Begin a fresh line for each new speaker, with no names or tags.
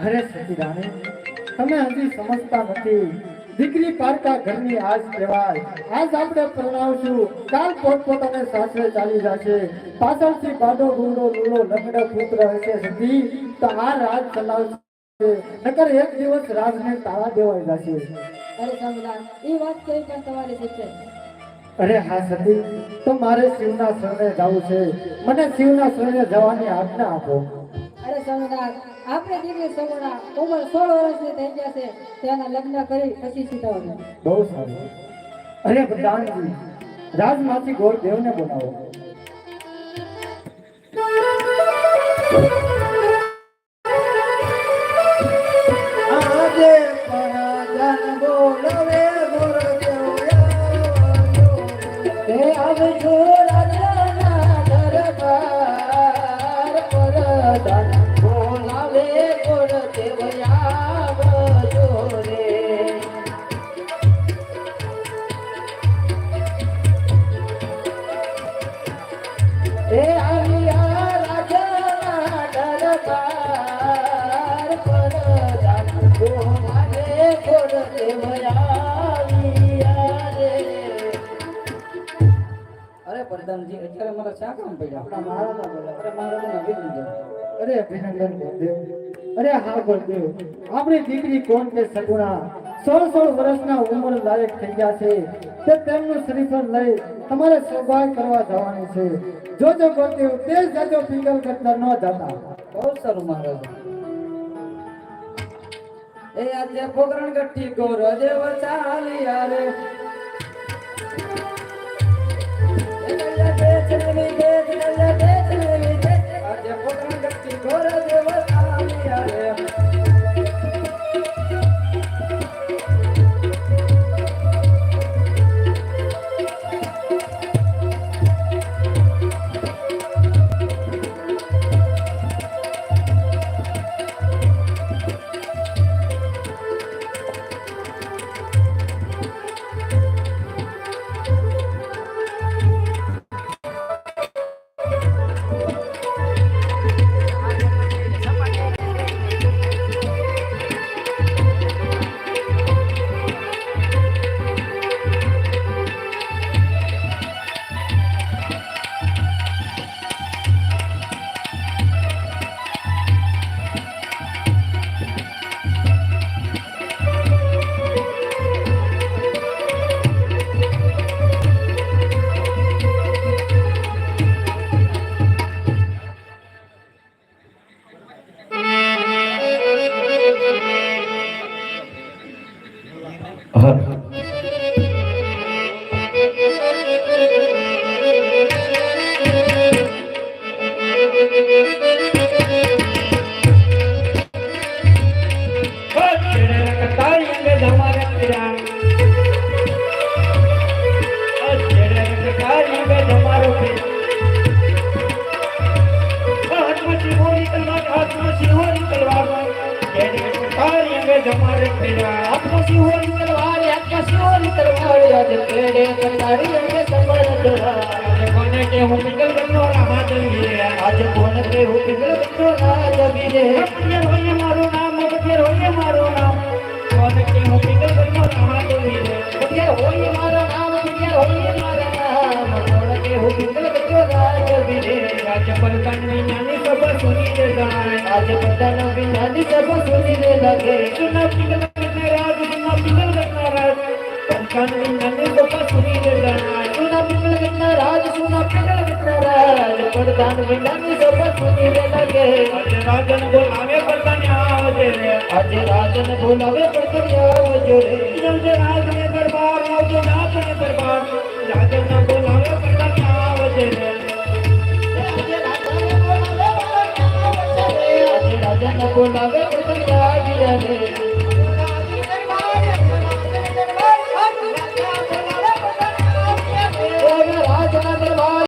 અરે સતીરાણી, તમે હજી સમજતા નથી. દીકરી પારકા ઘરની આજ કહેવાય. આજ આપણે પરણાવશું, કાલ પોતપોતાને સાસરે ચાલી જશે. પાછળથી બાડો ગુંડો લૂલો લંગડો પુત્ર હશે સતી તો આ રાજ ચલાવશે. નકર એક દિવસ રાજને તાળા દેવાઈ જશે.
અરે સમજાર, એ વાત કઈ પણ તમારી છે.
અરે હા સતી, તો મારે શિવના શરણે જવું છે. મને શિવના શરણે જવાની આજ્ઞા આપો.
અરે સમજાર, આપણે દીકરી સગુણા ઉંમર 16 વર્ષની થઈ ગયા છે. તેના લગ્ન કરી પછી સીધવાનું.
બહુ સારું. અરે પ્રધાનજી, રાજમાંથી ગોરદેવને બોલાવો. આજે પણ બોલાવે ગોરદેવ તે આવજો રાજાના દરબાર પરદાન બોલાવે ગોરદેવ આવજો રે. એ આવ્યા રાજાના દરબાર પરદાન બોલાવે ગોરદેવ આવ્યા રે.
અરે પ્રધાનજી, અત્યારે મારા શા કામ પડ્યા?
આપણા મહારાજા બોલાવે.
અરે મહારાજાને અભિનંદન.
અરે અભિનંદન ગોરદેવ. અરે હા ગોરદેવ, આપણી દીકરી કોણ કે સગુણા 16 વર્ષના ઉંમર લાયક થઈ ગયા છે. તે તેમનું શ્રીફળ લઈ તમારે સૌભાગ્ય કરવા જવાની છે. જોજો ગોરદેવ, તે જાજો પિંગલ કરતા ન જતા.
બહુ સારું મહારાજા. એ આજે પોકરણ ગઠ્ઠી ગોરદેવ ચાલ્યા રે. આજે પોકરણ ગઠ્ઠી ગોરદેવ ચાલ્યા રે.
બોલાવે